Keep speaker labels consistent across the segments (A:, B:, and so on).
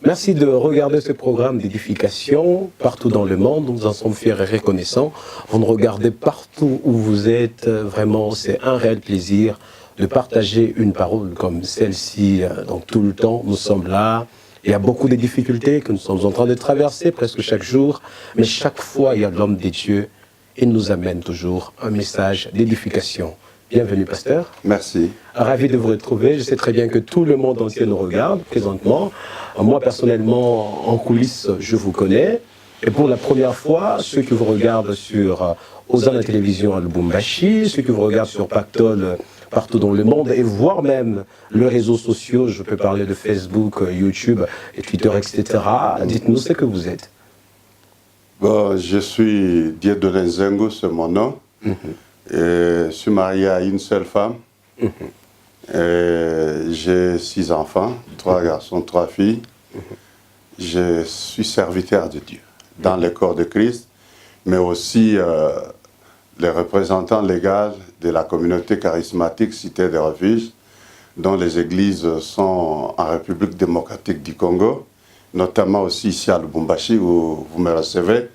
A: Merci de regarder ce programme d'édification partout dans le monde. Nous en sommes fiers et reconnaissants. Vous nous regardez partout où vous êtes. Vraiment, c'est un réel plaisir de partager une parole comme celle-ci. Donc tout le temps, nous sommes là. Il y a beaucoup de difficultés que nous sommes en train de traverser presque chaque jour. Mais chaque fois, il y a l'homme des dieux. Il nous amène toujours un message d'édification. Bienvenue, pasteur.
B: Merci.
A: Ravi de vous retrouver. Je sais très bien que tout le monde entier nous regarde présentement. Moi, personnellement, en coulisses, je vous connais. Et pour la première fois, ceux qui vous regardent sur Hosanna Télévision à Lubumbashi, ceux qui vous regardent sur Pactol partout dans le monde, et voire même les réseaux sociaux, je peux parler de Facebook, YouTube, et Twitter, etc. Dites-nous ce que vous êtes.
B: Bon, je suis Dieudonné Nzengo, c'est mon nom. Je suis marié à une seule femme. J'ai 6 enfants, 3 garçons, 3 filles. Je suis serviteur de Dieu dans le corps de Christ, mais aussi les représentants légaux de la communauté charismatique Cité des Refuges, dont les églises sont en République démocratique du Congo, notamment aussi ici à Lubumbashi où vous me recevez,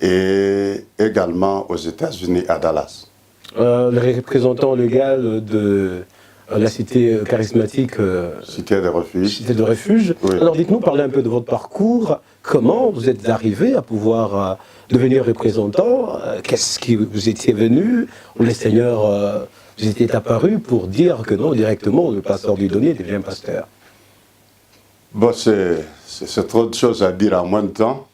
B: et également aux États-Unis à Dallas.
A: Le représentant légal de la cité charismatique
B: Cité des Refuges.
A: Cité de Refuge. Oui. Alors dites-nous, parlez un peu de votre parcours. Comment vous êtes arrivé à pouvoir devenir représentant? Qu'est-ce qui vous étiez venu? Ou les seigneurs vous étiez apparus pour dire que non, directement, le pasteur Dieudonné devient pasteur?
B: Bon, c'est trop de choses à dire en moins de temps.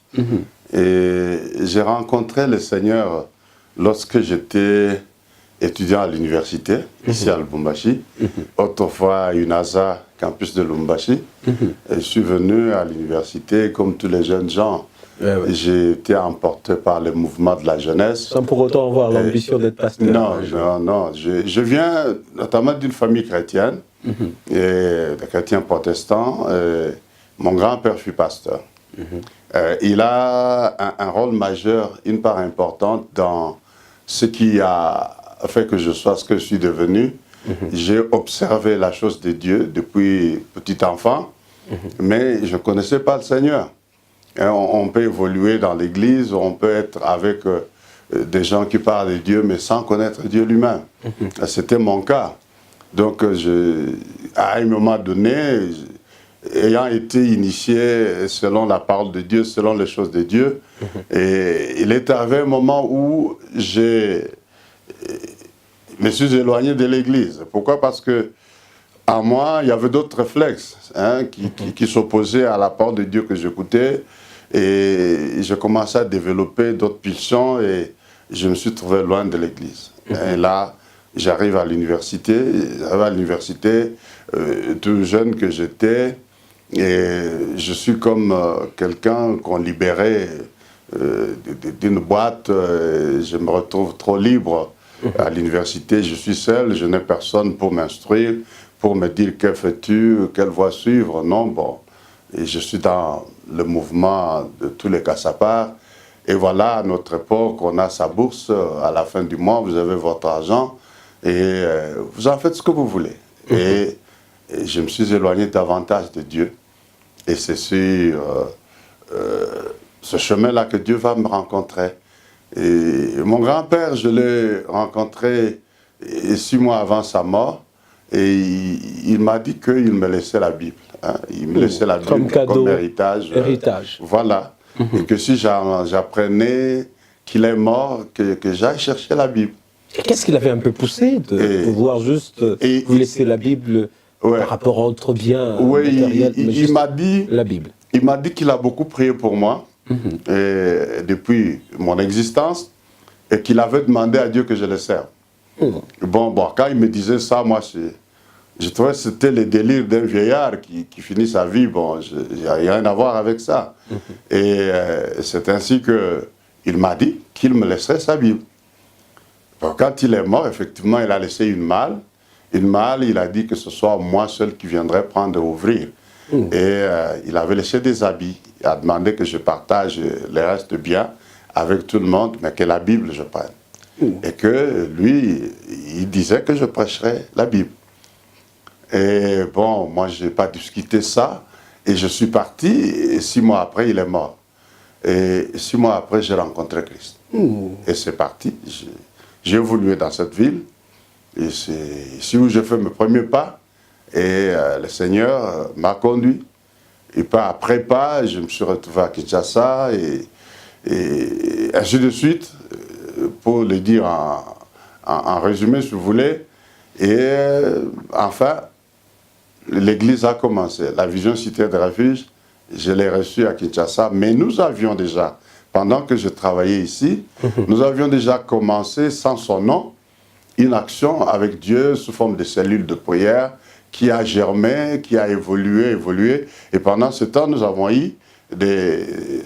B: Et j'ai rencontré le Seigneur lorsque j'étais étudiant à l'université, ici à Lubumbashi, autrefois à UNASA, campus de Lubumbashi. Et je suis venu à l'université comme tous les jeunes gens. J'ai été emporté par le mouvement de la jeunesse.
A: Sans pour autant avoir l'ambition d'être pasteur.
B: Non. Je viens notamment d'une famille chrétienne, et des chrétiens protestants. Mon grand-père fut pasteur. Il a un rôle majeur, une part importante dans ce qui a fait que je sois ce que je suis devenu. J'ai observé la chose de Dieu depuis petit enfant, mais je ne connaissais pas le Seigneur. On peut évoluer dans l'église, on peut être avec des gens qui parlent de Dieu, mais sans connaître Dieu lui-même. C'était mon cas. Donc, à un moment donné, ayant été initié selon la parole de Dieu, selon les choses de Dieu, et il est arrivé un moment où je me suis éloigné de l'église. Pourquoi? Parce que en moi, il y avait d'autres réflexes qui s'opposaient à la parole de Dieu que j'écoutais, et je commençais à développer d'autres pulsions, et je me suis trouvé loin de l'église. Et là, j'arrive à l'université, tout jeune que j'étais, et je suis comme quelqu'un qu'on libérait d'une boîte. Je me retrouve trop libre à l'université. Je suis seul, je n'ai personne pour m'instruire, pour me dire que fais-tu, quelle voie suivre. Non, bon. Et je suis dans le mouvement de tous les Kassapars. Et voilà, à notre époque, on a sa bourse. À la fin du mois, vous avez votre argent et vous en faites ce que vous voulez. Et je me suis éloigné davantage de Dieu. Et c'est sur ce chemin-là que Dieu va me rencontrer. Et mon grand-père, je l'ai rencontré 6 mois avant sa mort. Et il m'a dit qu'il me laissait la Bible. Il me laissait la Bible
A: comme cadeau,
B: comme héritage. Voilà. Et que si j'apprenais qu'il est mort, que j'aille chercher la Bible.
A: Qu'est-ce qu'il avait un peu poussé de pouvoir juste vous laisser la Bible par rapport à autre bien matériel,
B: il m'a dit
A: la Bible.
B: Il m'a dit qu'il a beaucoup prié pour moi depuis mon existence et qu'il avait demandé à Dieu que je le serve. Bon, quand il me disait ça, moi, je trouvais que c'était le délire d'un vieillard qui finit sa vie. Bon, il n'y a rien à voir avec ça. Et c'est ainsi qu'il m'a dit qu'il me laisserait sa Bible. Bon, quand il est mort, effectivement, il a laissé une malle. Une malle, il a dit que ce soit moi seul qui viendrais prendre et ouvrir. Et il avait laissé des habits. Il a demandé que je partage les restes bien avec tout le monde, mais que la Bible, je prenne. Et que lui, il disait que je prêcherais la Bible. Et bon, moi, je n'ai pas discuté ça. Et je suis parti, et 6 mois après, il est mort. Et 6 mois après, j'ai rencontré Christ. Et c'est parti. J'ai évolué dans cette ville. Et c'est ici où j'ai fait mes premiers pas. Et le Seigneur m'a conduit. Et pas après pas, je me suis retrouvé à Kinshasa et ainsi de suite, pour le dire en résumé, si vous voulez. Et enfin, l'église a commencé. La vision Cité de Refuge, je l'ai reçue à Kinshasa, mais nous avions déjà, pendant que je travaillais ici, nous avions déjà commencé, sans son nom, une action avec Dieu sous forme de cellules de prière qui a germé, qui a évolué. Et pendant ce temps, nous avons eu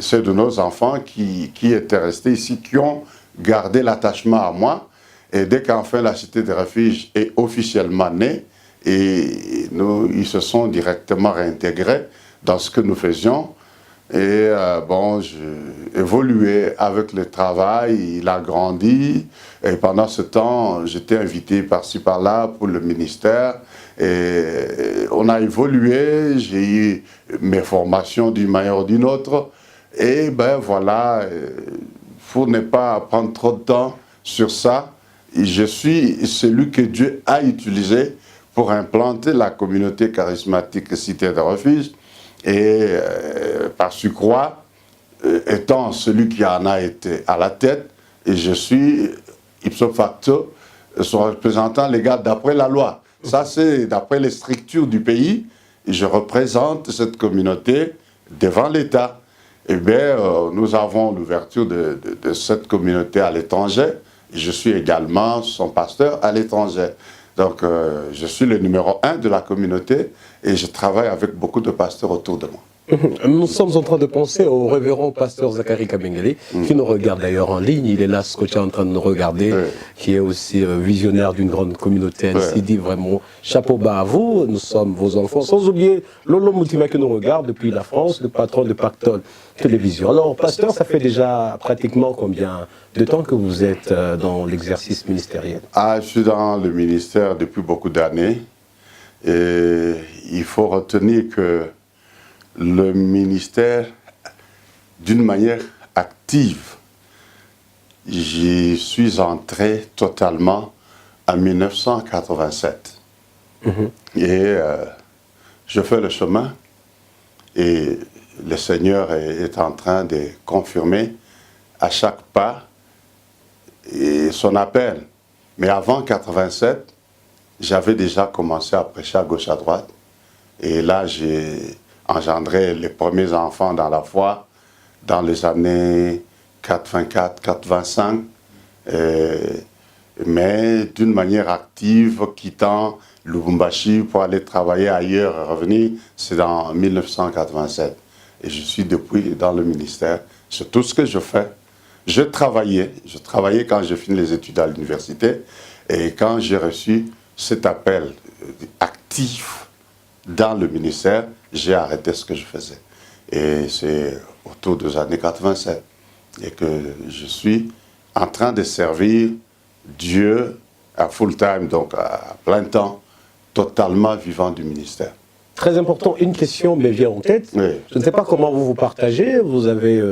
B: ceux de nos enfants qui étaient restés ici, qui ont gardé l'attachement à moi. Et dès qu'enfin la Cité de Refuge est officiellement née, ils se sont directement réintégrés dans ce que nous faisions. Et bon, j'ai évolué avec le travail, il a grandi. Et pendant ce temps, j'étais invité par-ci par-là pour le ministère. Et on a évolué, j'ai eu mes formations d'une manière ou d'une autre. Et ben voilà, pour ne pas prendre trop de temps sur ça, je suis celui que Dieu a utilisé pour implanter la communauté charismatique Cité de Refuge. Et par surcroît, étant celui qui en a été à la tête, et je suis ipso facto son représentant légal d'après la loi. Ça, c'est d'après les structures du pays, et je représente cette communauté devant l'État. Eh bien, nous avons l'ouverture de cette communauté à l'étranger, et je suis également son pasteur à l'étranger. Donc, je suis le numéro 1 de la communauté et je travaille avec beaucoup de pasteurs autour de moi.
A: Nous sommes en train de penser au révérend pasteur Zachary Kabengele, qui nous regarde d'ailleurs en ligne. Il est là, scotché en train de nous regarder, qui est aussi visionnaire d'une grande communauté. Ainsi dit vraiment, chapeau bas à vous, nous sommes vos enfants. Sans oublier Lolo Moutima qui nous regarde depuis la France, le patron de Pactol Télévision. Alors, pasteur, ça fait déjà pratiquement combien de temps que vous êtes dans l'exercice ministériel?
B: Je suis dans le ministère depuis beaucoup d'années. Et il faut retenir que le ministère, d'une manière active, j'y suis entré totalement en 1987. Et je fais le chemin et le Seigneur est en train de confirmer à chaque pas et son appel. Mais avant 1987, j'avais déjà commencé à prêcher à gauche à droite. Et là, j'ai engendré les premiers enfants dans la foi dans les années 84, 85. Mais d'une manière active, quittant Lubumbashi pour aller travailler ailleurs et revenir, c'est en 1987. Et je suis depuis dans le ministère. C'est tout ce que je fais. Je travaillais quand j'ai fini les études à l'université. Et quand j'ai reçu cet appel actif dans le ministère, j'ai arrêté ce que je faisais. Et c'est autour des années 87. Et que je suis en train de servir Dieu à full time, donc à plein temps, totalement vivant du ministère.
A: Très important, une question me vient en tête.
B: Oui.
A: Je ne sais pas comment vous vous partagez. Vous avez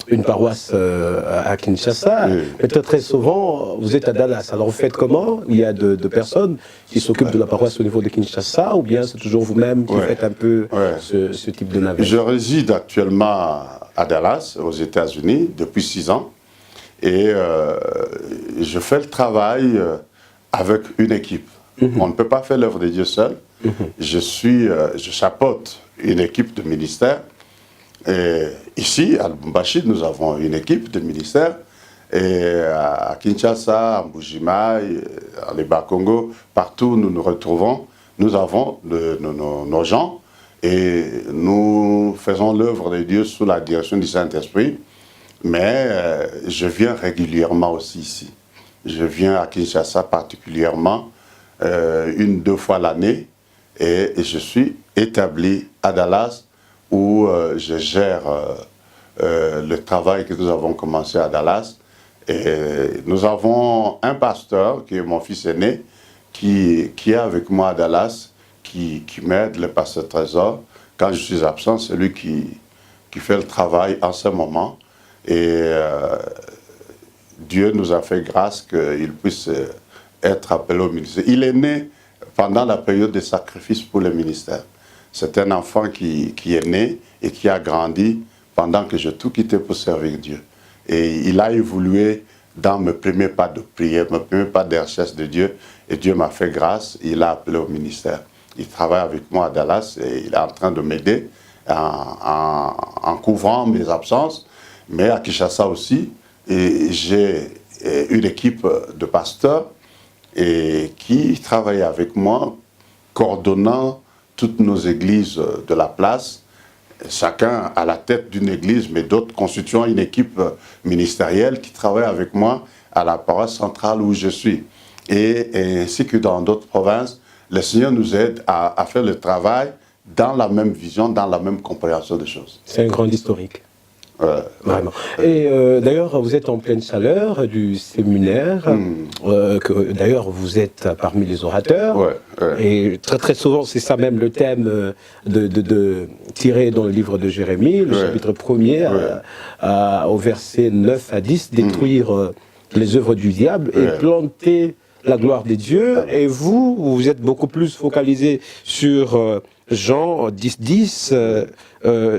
A: une paroisse à Kinshasa.
B: Oui.
A: Peut-être très souvent, vous êtes à Dallas. Alors vous faites comment? Il y a deux personnes qui s'occupent de la paroisse au niveau de Kinshasa, ou bien c'est toujours vous-même qui faites un peu ce type de navette?
B: Je réside actuellement à Dallas, aux États-Unis, depuis 6 ans. Et je fais le travail avec une équipe. On ne peut pas faire l'œuvre de Dieu seul. Je chapeaute une équipe de ministère. Et ici, à Lubumbashi, nous avons une équipe de ministère. Et à Kinshasa, à Mbujimaï, à Liba-Congo, partout où nous nous retrouvons, nous avons nos gens. Et nous faisons l'œuvre de Dieu sous la direction du Saint-Esprit. Mais je viens régulièrement aussi ici. Je viens à Kinshasa particulièrement 1-2 fois l'année et je suis établi à Dallas où je gère le travail que nous avons commencé à Dallas. Et nous avons un pasteur qui est mon fils aîné qui est avec moi à Dallas, qui m'aide, le pasteur Trésor, quand je suis absent, c'est lui qui fait le travail en ce moment. Et Dieu nous a fait grâce qu'il puisse être appelé au ministère. Il est né pendant la période des sacrifices pour le ministère. C'est un enfant qui est né et qui a grandi pendant que j'ai tout quitté pour servir Dieu. Et il a évolué dans mes premiers pas de prière, mes premiers pas de recherche de Dieu. Et Dieu m'a fait grâce, il l'a appelé au ministère. Il travaille avec moi à Dallas et il est en train de m'aider en couvrant mes absences. Mais à Kinshasa aussi, j'ai une équipe de pasteurs qui travaillent avec moi, coordonnant toutes nos églises de la place, chacun à la tête d'une église, mais d'autres constituant une équipe ministérielle qui travaille avec moi à la paroisse centrale où je suis. Et ainsi que dans d'autres provinces, le Seigneur nous aide à faire le travail dans la même vision, dans la même compréhension des choses.
A: C'est un grand historique. Vraiment. Et d'ailleurs, vous êtes en pleine chaleur du séminaire, que d'ailleurs vous êtes parmi les orateurs, et très très souvent c'est ça même le thème tiré dans le livre de Jérémie, le chapitre 1er, au verset 9 à 10, détruire les œuvres du diable et planter la gloire des dieux, et vous êtes beaucoup plus focalisé sur Jean 10,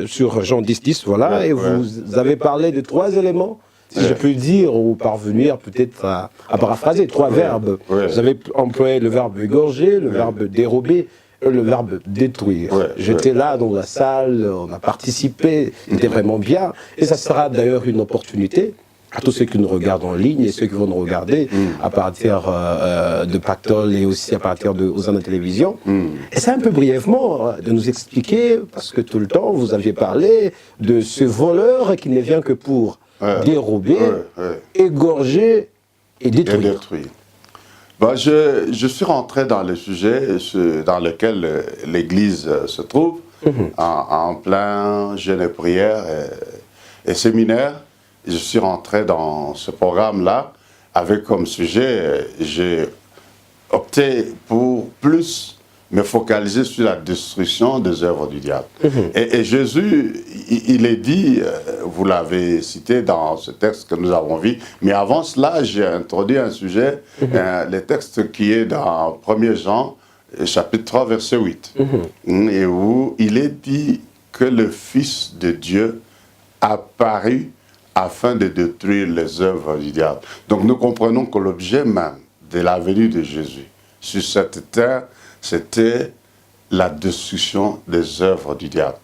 A: sur Jean 10, voilà, et vous avez parlé de 3 éléments, si je peux dire, ou parvenir peut-être à paraphraser, 3 verbes. Vous avez employé le verbe égorger, le verbe dérober, et le verbe détruire. J'étais là dans la salle, on a participé, c'était vraiment bien, et ça sera d'ailleurs une opportunité à tous ceux qui nous regardent en ligne et ceux qui vont nous regarder à partir de Pactol et aussi à partir de Hosanna Télévision. Et c'est un peu brièvement de nous expliquer, parce que tout le temps vous aviez parlé de ce voleur qui ne vient que pour dérober, égorger et détruire.
B: Ben, je suis rentré dans le sujet dans lequel l'Église se trouve, en plein jeûne et prière et séminaire. Je suis rentré dans ce programme-là avec comme sujet, j'ai opté pour plus me focaliser sur la destruction des œuvres du diable. Et Jésus, il est dit, vous l'avez cité dans ce texte que nous avons vu, mais avant cela, j'ai introduit un sujet, le texte qui est dans 1er Jean, chapitre 3, verset 8, et où il est dit que le Fils de Dieu apparut afin de détruire les œuvres du diable. Donc nous comprenons que l'objet même de la venue de Jésus sur cette terre, c'était la destruction des œuvres du diable.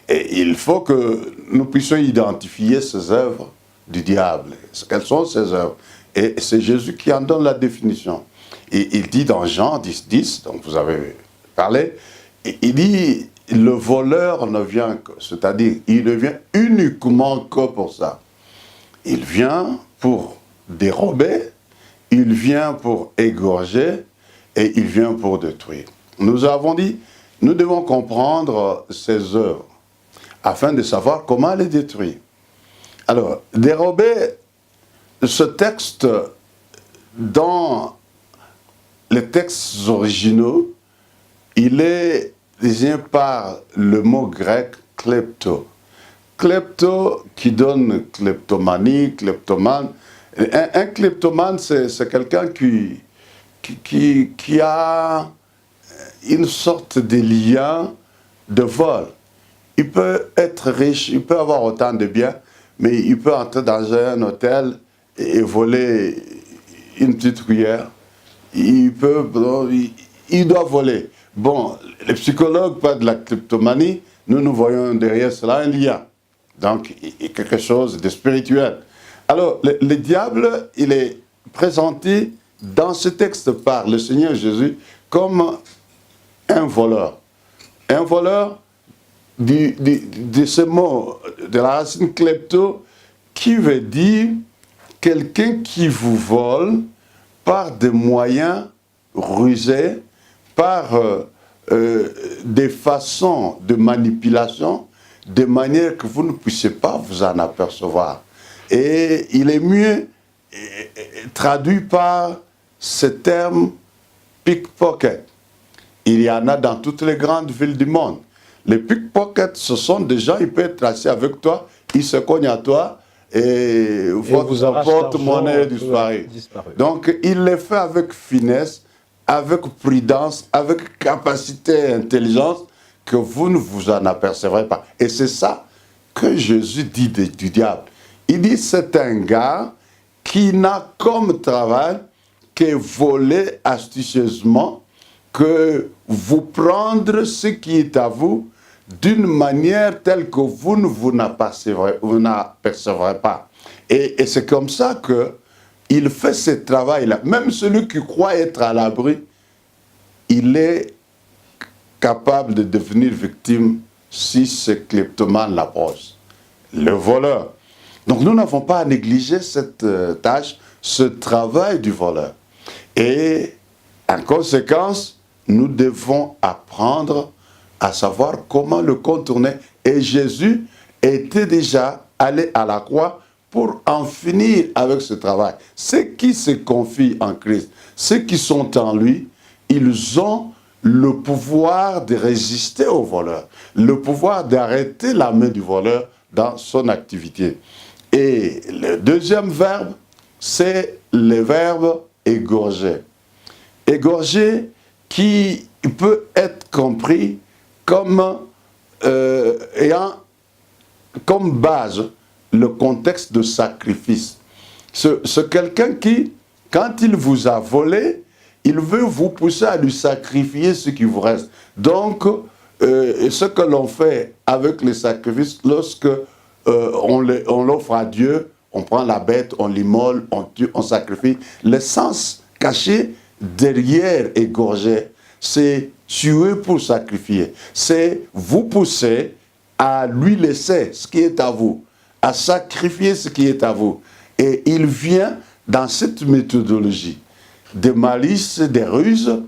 B: Et il faut que nous puissions identifier ces œuvres du diable. Quelles sont ces œuvres? Et c'est Jésus qui en donne la définition. Et il dit dans Jean 10, dont vous avez parlé, il dit, le voleur ne vient que, c'est-à-dire, il ne vient uniquement que pour ça. Il vient pour dérober, il vient pour égorger et il vient pour détruire. Nous avons dit, nous devons comprendre ces œuvres afin de savoir comment les détruire. Alors, dérober, ce texte, dans les textes originaux, il est désigné par le mot grec klepto. Klepto qui donne kleptomanie, kleptomane. Un kleptomane, c'est quelqu'un qui a une sorte de lien de vol. Il peut être riche, il peut avoir autant de biens, mais il peut entrer dans un hôtel et voler une petite cuillère. Il doit voler. Bon, les psychologues parlent de la kleptomanie, nous voyons derrière cela un lien. Donc, il y a quelque chose de spirituel. Alors, le diable, il est présenté dans ce texte par le Seigneur Jésus comme un voleur. Un voleur de ce mot, de la racine klepto, qui veut dire quelqu'un qui vous vole par des moyens rusés, par des façons de manipulation, de manière que vous ne puissiez pas vous en apercevoir. Et il est mieux traduit par ce terme pickpocket. Il y en a dans toutes les grandes villes du monde. Les pickpockets, ce sont des gens, ils peuvent être assis avec toi, ils se cognent à toi et votre porte-monnaie disparaît. Donc, il les fait avec finesse, avec prudence, avec capacité et intelligence, que vous ne vous en apercevrez pas. Et c'est ça que Jésus dit du diable. Il dit, c'est un gars qui n'a comme travail que voler astucieusement, que vous prendre ce qui est à vous d'une manière telle que vous ne vous n'apercevrez pas. Et c'est comme ça qu'il fait ce travail-là. Même celui qui croit être à l'abri, il est capable de devenir victime si ce kleptomane l'approche, le voleur. Donc nous n'avons pas à négliger cette tâche, ce travail du voleur. Et en conséquence, nous devons apprendre à savoir comment le contourner. Et Jésus était déjà allé à la croix pour en finir avec ce travail. Ceux qui se confient en Christ, ceux qui sont en lui, ils ont le pouvoir de résister au voleur, le pouvoir d'arrêter la main du voleur dans son activité. Et le deuxième verbe, c'est le verbe égorger. Égorger qui peut être compris comme ayant comme base le contexte de sacrifice. C'est quelqu'un qui, quand il vous a volé, il veut vous pousser à lui sacrifier ce qui vous reste. Donc, ce que l'on fait avec les sacrifices, lorsque on l'offre à Dieu, on prend la bête, on l'immole, on tue, on sacrifie. L'essence cachée derrière égorger, c'est tuer pour sacrifier. C'est vous pousser à lui laisser ce qui est à vous, à sacrifier ce qui est à vous. Et il vient dans cette méthodologie de malice, des ruses,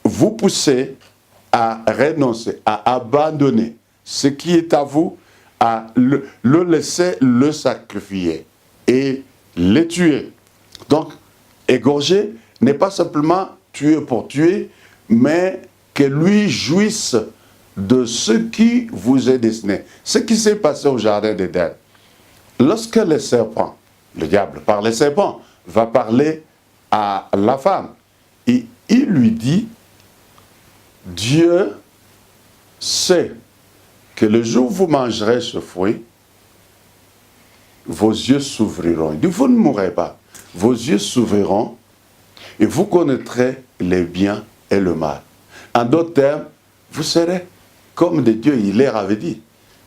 B: vous pousser à renoncer, à abandonner ce qui est à vous, à le laisser le sacrifier et le tuer. Donc, égorger n'est pas simplement tuer pour tuer, mais que lui jouisse de ce qui vous est destiné. Ce qui s'est passé au jardin d'Éden. Lorsque le serpent, le diable par le serpent, va parler à la femme, et il lui dit, Dieu sait que le jour où vous mangerez ce fruit, vos yeux s'ouvriront. Il dit, vous ne mourrez pas. Vos yeux s'ouvriront et vous connaîtrez le bien et le mal. En d'autres termes, vous serez comme des dieux. Il leur avait dit.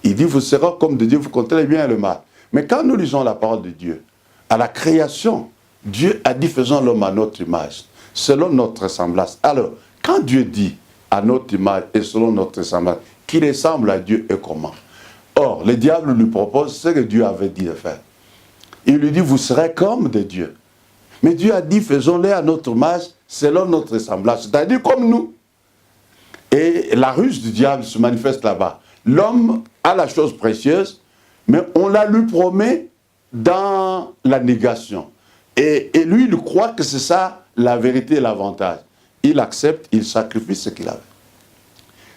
B: Il dit, vous serez comme des dieux, vous connaîtrez le bien et le mal. Mais quand nous lisons la parole de Dieu, à la création, Dieu a dit, faisons l'homme à notre image, selon notre ressemblance. Alors, quand Dieu dit à notre image et selon notre ressemblance, qui ressemble à Dieu et comment? Or, le diable lui propose ce que Dieu avait dit de faire. Il lui dit, vous serez comme des dieux. Mais Dieu a dit, faisons-les à notre image, selon notre ressemblance, c'est-à-dire comme nous. Et la ruse du diable se manifeste là-bas. L'homme a la chose précieuse, mais on la lui promet dans la négation. Et lui, il croit que c'est ça la vérité et l'avantage. Il accepte, il sacrifie ce qu'il avait.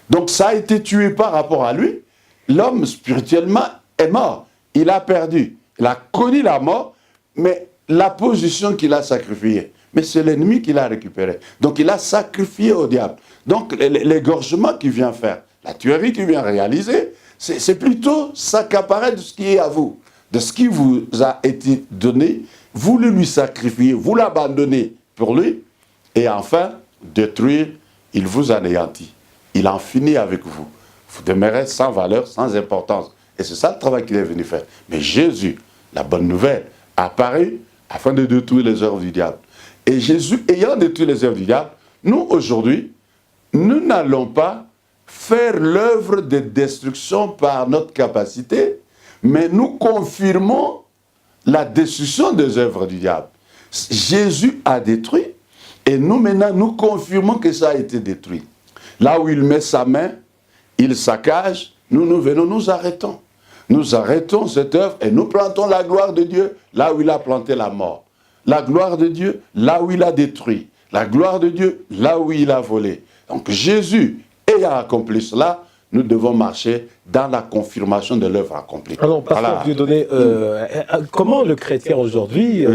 B: Donc ça a été tué par rapport à lui. L'homme, spirituellement, est mort. Il a perdu. Il a connu la mort, mais la position qu'il a sacrifiée. Mais c'est l'ennemi qui l'a récupéré. Donc il a sacrifié au diable. Donc l'égorgement qu'il vient faire, la tuerie qu'il vient réaliser, c'est plutôt s'accaparer de ce qui est à vous, de ce qui vous a été donné. Vous le lui sacrifiez, vous l'abandonnez pour lui, et enfin, détruire, il vous anéantit. Il en finit avec vous. Vous demeurez sans valeur, sans importance. Et c'est ça le travail qu'il est venu faire. Mais Jésus, la bonne nouvelle, a apparu afin de détruire les œuvres du diable. Et Jésus, ayant détruit les œuvres du diable, nous, aujourd'hui, nous n'allons pas faire l'œuvre de destruction par notre capacité, mais nous confirmons la destruction des œuvres du diable. Jésus a détruit, et nous, maintenant, nous confirmons que ça a été détruit. Là où il met sa main, il saccage, nous venons, nous arrêtons. Nous arrêtons cette œuvre et nous plantons la gloire de Dieu là où il a planté la mort. La gloire de Dieu là où il a détruit. La gloire de Dieu là où il a volé. Donc Jésus ayant accompli cela, nous devons marcher dans la confirmation de l'œuvre accomplie.
A: Alors, pasteur Dieudonné, comment le chrétien aujourd'hui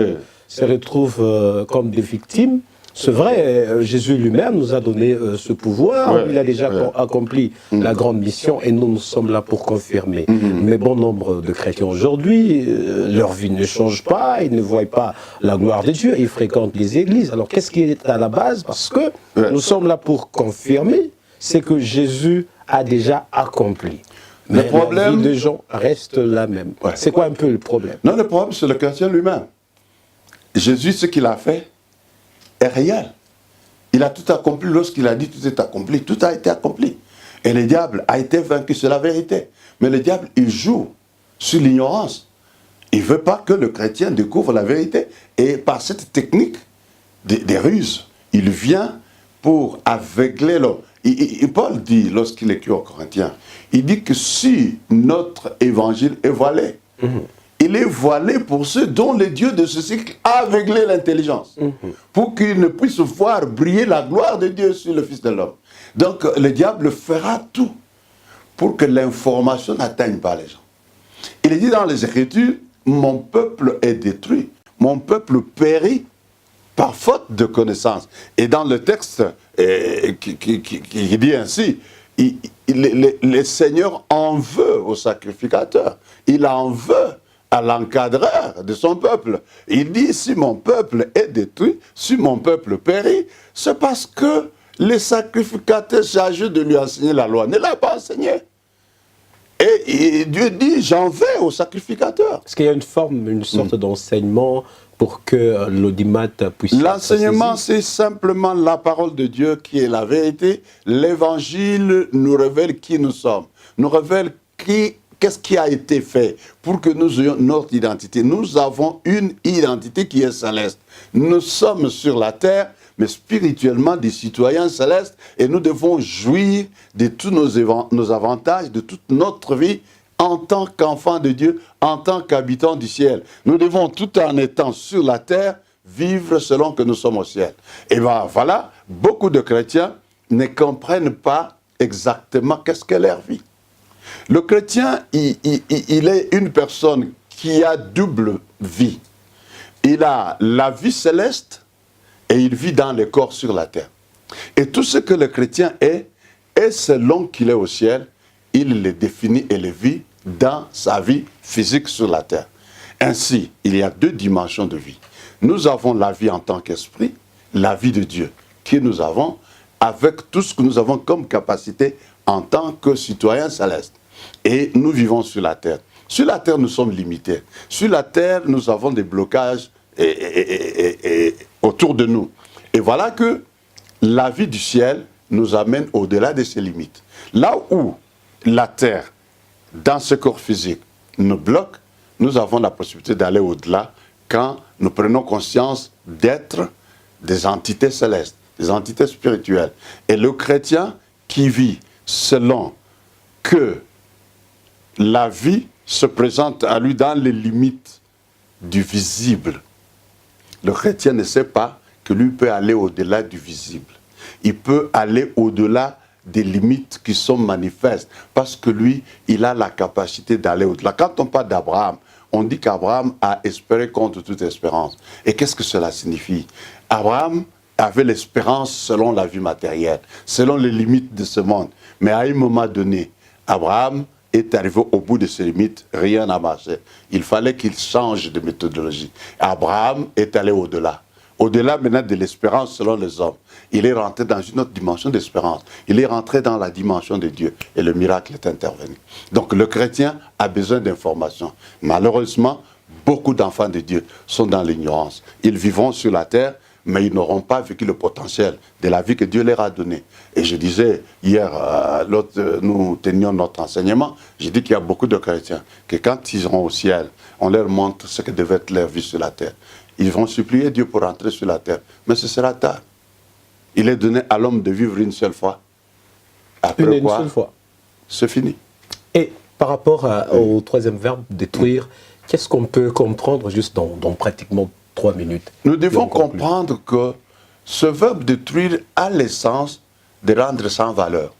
A: se retrouve comme des victimes? C'est vrai, Jésus lui-même nous a donné ce pouvoir, il a déjà accompli la grande mission et nous sommes là pour confirmer. Mais bon nombre de chrétiens aujourd'hui, leur vie ne change pas, ils ne voient pas la gloire de Dieu, ils fréquentent les églises. Alors qu'est-ce qui est à la base? Parce que nous sommes là pour confirmer ce que Jésus a déjà accompli. Mais le problème, la vie des gens reste la même. C'est quoi un peu le problème?
B: Non, le problème c'est le chrétien lui-même. Jésus, ce qu'il a fait est réel. Il a tout accompli lorsqu'il a dit tout est accompli. Tout a été accompli. Et le diable a été vaincu, c'est la vérité. Mais le diable, il joue sur l'ignorance. Il ne veut pas que le chrétien découvre la vérité. Et par cette technique des ruses, il vient pour aveugler l'homme. Paul dit, lorsqu'il écrit aux Corinthiens, il dit que si notre évangile est voilé, il est voilé pour ceux dont le Dieu de ce cycle a aveuglé l'intelligence, pour qu'ils ne puissent voir briller la gloire de Dieu sur le Fils de l'homme. Donc le diable fera tout pour que l'information n'atteigne pas les gens. Il est dit dans les Écritures, mon peuple est détruit, mon peuple périt par faute de connaissance. Et dans le texte qui dit ainsi, le Seigneur en veut au sacrificateur, il en veut à l'encadreur de son peuple. Il dit, si mon peuple est détruit, si mon peuple périt, c'est parce que les sacrificateurs chargés de lui enseigner la loi ne l'ont pas enseigné. Et Dieu dit, j'en vais au sacrificateur.
A: Est-ce qu'il y a une sorte d'enseignement pour que l'audimat puisse...
B: L'enseignement, c'est simplement la parole de Dieu qui est la vérité. L'évangile nous révèle qui nous sommes, nous révèle qu'est-ce qui a été fait pour que nous ayons notre identité. Nous avons une identité qui est céleste. Nous sommes sur la terre, mais spirituellement des citoyens célestes, et nous devons jouir de tous nos avantages, de toute notre vie, en tant qu'enfants de Dieu, en tant qu'habitants du ciel. Nous devons, tout en étant sur la terre, vivre selon que nous sommes au ciel. Et bien voilà, beaucoup de chrétiens ne comprennent pas exactement qu'est-ce qu'est leur vie. Le chrétien, il est une personne qui a double vie. Il a la vie céleste et il vit dans le corps sur la terre. Et tout ce que le chrétien est selon qu'il est au ciel, il le définit et le vit dans sa vie physique sur la terre. Ainsi, il y a deux dimensions de vie. Nous avons la vie en tant qu'esprit, la vie de Dieu, que nous avons avec tout ce que nous avons comme capacité en tant que citoyens célestes. Et nous vivons sur la terre. Sur la terre, nous sommes limités. Sur la terre, nous avons des blocages autour de nous. Et voilà que la vie du ciel nous amène au-delà de ces limites. Là où la terre, dans ce corps physique, nous bloque, nous avons la possibilité d'aller au-delà quand nous prenons conscience d'être des entités célestes, des entités spirituelles. Et le chrétien qui vit selon que la vie se présente à lui dans les limites du visible. Le chrétien ne sait pas que lui peut aller au-delà du visible. Il peut aller au-delà des limites qui sont manifestes parce que lui, il a la capacité d'aller au-delà. Quand on parle d'Abraham, on dit qu'Abraham a espéré contre toute espérance. Et qu'est-ce que cela signifie? Abraham avait l'espérance selon la vie matérielle, selon les limites de ce monde. Mais à un moment donné, Abraham est arrivé au bout de ses limites, rien n'a marché. Il fallait qu'il change de méthodologie. Abraham est allé au-delà. Au-delà maintenant de l'espérance selon les hommes. Il est rentré dans une autre dimension d'espérance. Il est rentré dans la dimension de Dieu et le miracle est intervenu. Donc le chrétien a besoin d'informations. Malheureusement, beaucoup d'enfants de Dieu sont dans l'ignorance. Ils vivront sur la terre, mais ils n'auront pas vécu le potentiel de la vie que Dieu leur a donnée. Et je disais, hier, nous tenions notre enseignement, j'ai dit qu'il y a beaucoup de chrétiens, que quand ils iront au ciel, on leur montre ce que devait être leur vie sur la terre. Ils vont supplier Dieu pour entrer sur la terre, mais ce sera tard. Il est donné à l'homme de vivre une seule fois. Après
A: une seule fois.
B: C'est fini.
A: Et par rapport au troisième verbe, détruire, qu'est-ce qu'on peut comprendre juste dans pratiquement 3 minutes?
B: Nous devons comprendre que ce verbe détruire a l'essence de rendre sans valeur.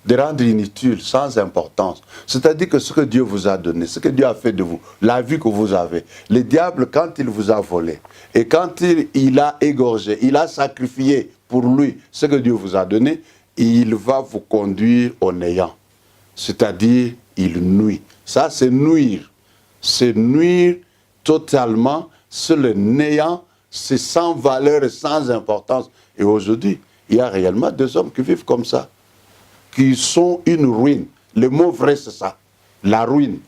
B: de rendre inutile, sans importance. C'est-à-dire que ce que Dieu vous a donné, ce que Dieu a fait de vous, la vie que vous avez, le diable, quand il vous a volé, et quand il a égorgé, il a sacrifié pour lui ce que Dieu vous a donné, il va vous conduire au néant. C'est-à-dire, il nuit. Ça, c'est nuire. C'est nuire totalement, c'est le néant, c'est sans valeur et sans importance. Et aujourd'hui, il y a réellement des hommes qui vivent comme ça, qui sont une ruine. Le mot vrai, c'est ça, la ruine.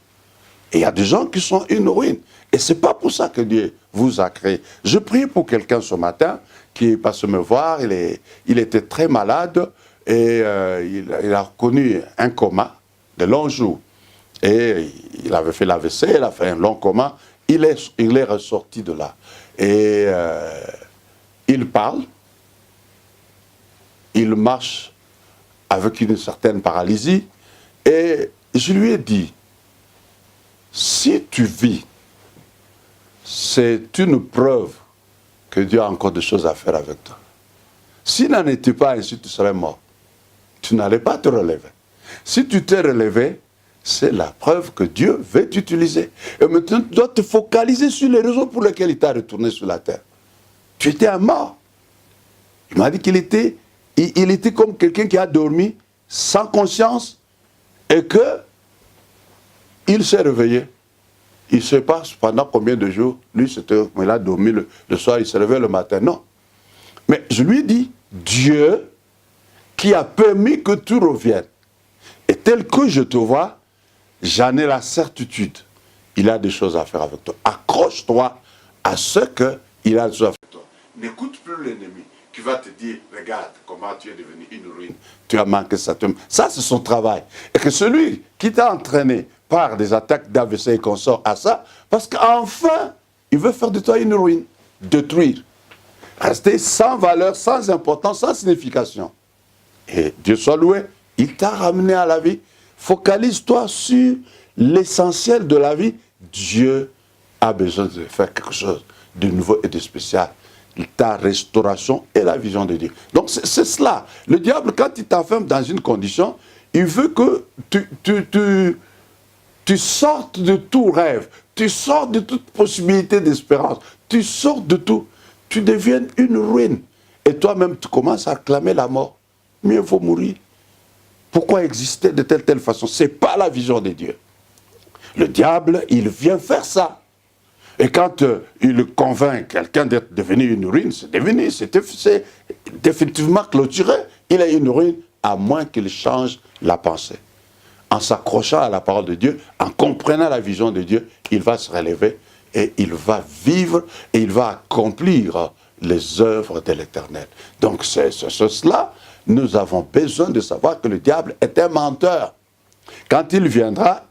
B: Et il y a des gens qui sont une ruine. Et ce n'est pas pour ça que Dieu vous a créé. Je prie pour quelqu'un ce matin qui est passé me voir, il était très malade et il a connu un coma de longs jours. Et il avait fait l'AVC, il a fait un long coma, il est ressorti de là. Et il parle, il marche avec une certaine paralysie. Et je lui ai dit, si tu vis, c'est une preuve que Dieu a encore des choses à faire avec toi. S'il n'en était pas ainsi, tu serais mort. Tu n'allais pas te relever. Si tu t'es relevé, c'est la preuve que Dieu veut t'utiliser. Et maintenant, tu dois te focaliser sur les raisons pour lesquelles il t'a retourné sur la terre. Tu étais un mort. Il m'a dit qu'il était, il était comme quelqu'un qui a dormi sans conscience et que il s'est réveillé. Il ne sait pas pendant combien de jours. Lui, il a dormi le soir, il s'est réveillé le matin. Non. Mais je lui ai dit, Dieu qui a permis que tu reviennes. Et tel que je te vois, j'en ai la certitude. Il a des choses à faire avec toi. Accroche-toi à ce qu'il a des choses à faire avec toi. N'écoute plus l'ennemi qui va te dire, regarde comment tu es devenu une ruine. Tu as manqué ça. Ça, c'est son travail. Et que celui qui t'a entraîné par des attaques d'AVC et consorts à ça, parce qu'enfin, il veut faire de toi une ruine, détruire. Rester sans valeur, sans importance, sans signification. Et Dieu soit loué, il t'a ramené à la vie. Focalise-toi sur l'essentiel de la vie. Dieu a besoin de faire quelque chose de nouveau et de spécial. Ta restauration et la vision de Dieu. Donc c'est cela. Le diable, quand il t'enferme dans une condition, il veut que tu sortes de tout rêve, tu sortes de toute possibilité d'espérance, tu sortes de tout. Tu deviens une ruine. Et toi-même, tu commences à clamer la mort. Mieux vaut mourir. Pourquoi exister de telle façon? Ce n'est pas la vision de Dieu. Le diable, il vient faire ça. Et quand il convainc quelqu'un d'être devenu une ruine, c'est devenu, c'est définitivement clôturé. Il est une ruine, à moins qu'il change la pensée. En s'accrochant à la parole de Dieu, en comprenant la vision de Dieu, il va se relever et il va vivre et il va accomplir les œuvres de l'Éternel. Donc c'est cela, nous avons besoin de savoir que le diable est un menteur. Quand il viendra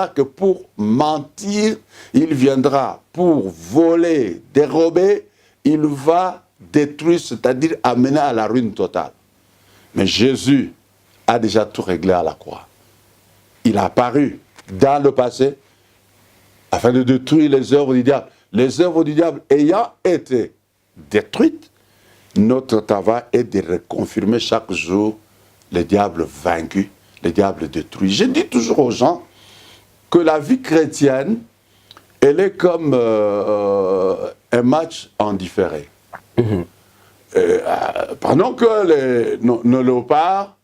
B: que pour mentir, il viendra pour voler, dérober, il va détruire, c'est-à-dire amener à la ruine totale. Mais Jésus a déjà tout réglé à la croix. Il a apparu dans le passé afin de détruire les œuvres du diable. Les œuvres du diable ayant été détruites, notre travail est de reconfirmer chaque jour le diable vaincu, le diable détruit. Je dis toujours aux gens que la vie chrétienne, elle est comme un match en différé. Pendant que nos léopards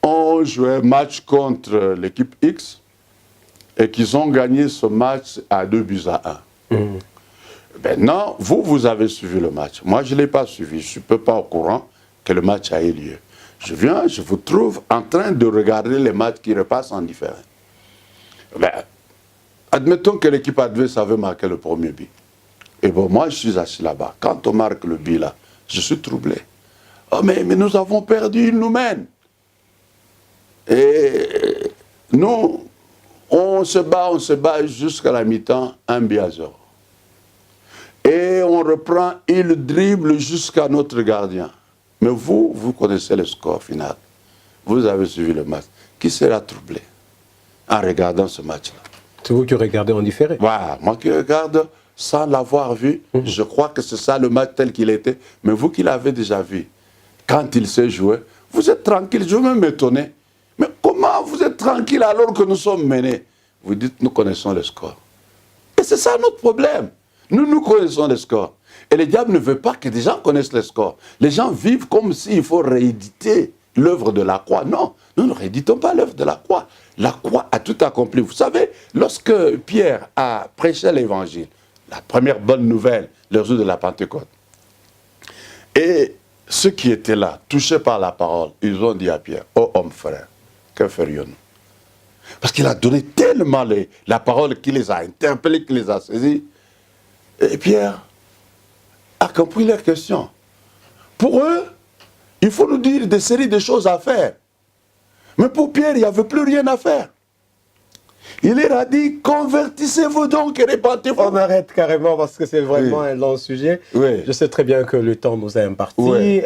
B: ont joué un match contre l'équipe X et qu'ils ont gagné ce match à 2-1. Maintenant, vous avez suivi le match. Moi, je ne l'ai pas suivi. Je ne suis pas au courant que le match a eu lieu. Je viens, je vous trouve en train de regarder les matchs qui repassent en différé. Ben, admettons que l'équipe adverse avait marqué le premier but. Et bon, moi, je suis assis là-bas. Quand on marque le but là, je suis troublé. Oh, mais nous avons perdu, ils nous mènent. Et nous, on se bat jusqu'à la mi-temps, 1-0. Et on reprend, il dribble jusqu'à notre gardien. Mais vous connaissez le score final. Vous avez suivi le match. Qui sera troublé en regardant ce match-là?
A: C'est vous qui regardez en différé?
B: Voilà, moi qui regarde sans l'avoir vu, je crois que c'est ça le match tel qu'il était. Mais vous qui l'avez déjà vu, quand il s'est joué, vous êtes tranquille. Je vais même m'étonner êtes tranquille alors que nous sommes menés. Vous dites, nous connaissons le score. Et c'est ça notre problème. Nous connaissons le score. Et le diable ne veut pas que des gens connaissent le score. Les gens vivent comme s'il faut rééditer l'œuvre de la croix. Non, nous ne rééditons pas l'œuvre de la croix. La croix a tout accompli. Vous savez, lorsque Pierre a prêché l'évangile, la première bonne nouvelle, le jour de la Pentecôte, et ceux qui étaient là, touchés par la parole, ils ont dit à Pierre, « Oh homme frère, que ferions-nous » Parce qu'il a donné tellement la parole qui les a interpellés, qui les a saisis. Et Pierre a compris leur question. Pour eux, il faut nous dire des séries de choses à faire. Mais pour Pierre, il n'y avait plus rien à faire. Il leur a dit, convertissez-vous donc et répentez-vous.
A: On arrête carrément parce que c'est vraiment un long sujet.
B: Oui.
A: Je sais très bien que le temps nous est imparti.
B: Oui.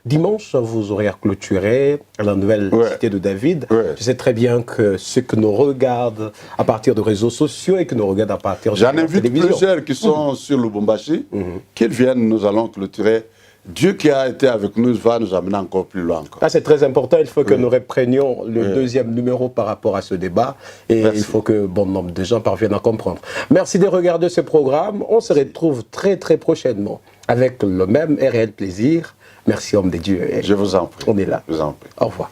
A: Dimanche, vous aurez clôturé la nouvelle cité de David.
B: Ouais.
A: Je sais très bien que ceux qui nous regardent à partir de réseaux sociaux et qui nous regardent à partir de
B: J'en
A: la
B: invite
A: télévision.
B: plusieurs qui sont sur Lubumbashi, qu'ils viennent, nous allons clôturer. Dieu qui a été avec nous va nous amener encore plus loin.
A: Là, c'est très important. Il faut que nous reprenions le deuxième numéro par rapport à ce débat. Et il faut que bon nombre de gens parviennent à comprendre. Merci de regarder ce programme. On se retrouve très, très prochainement avec le même et réel plaisir. Merci, homme de Dieu.
B: Je vous en prie.
A: On est là.
B: Je vous en prie.
A: Au revoir.